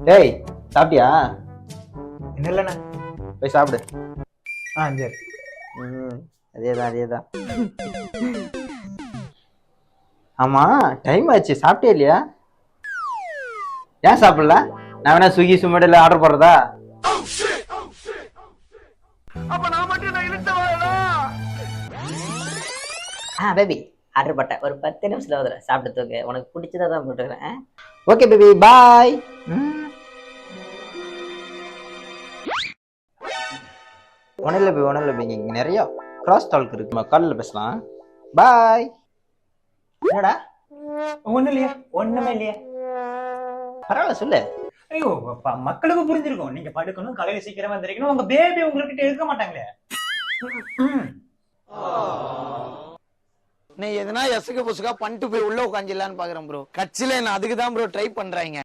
டேய் சாப்பிட்டியா? என்ன இல்லைண்ணே. போய் சாப்பிடு. சரி. அதேதான். ஆமா, டைம் ஆச்சு. சாப்பிட்டே இல்லையா? ஏன் சாப்பிடல? நான் வேணா ஸ்விக்கி சுமேட்டோல ஆர்டர் போடுறதா? பேபி ஆர்டர் போட்டேன். ஒரு 10 நிமிஷத்துல வந்துடும். சாப்பிட்டு தூக்கு. உனக்கு பிடிச்சதா தான் போட்டுக்கிறேன். ஓகே பேபி, பாய். ஒன்னும் இல்லை பேபி, இங்க நிறைய கிராஸ் டால்க் இருக்கு. நம்ம காலில் பேசலாம். பாய். என்னடா ஒண்ணும் இல்லையா? ஒண்ணுமே இல்லையா? பரவாயில்ல, சொல்லு. ஐயோ, மக்களுக்கு புரிஞ்சிருக்கும். நீங்க படுக்கணும், காலையில சீக்கிரமா எந்திரிக்கணும். உங்க பேபி உங்ககிட்ட இருக்க மாட்டாங்களே. நீ எதனா எசுக்கு புசுக்கா பண்ணிட்டு போய் உள்ள உட்காந்துலான்னு பாக்குறேன் ப்ரோ. கட்சியில என்ன அதுக்கு தான் ப்ரோ ட்ரை பண்றாங்க.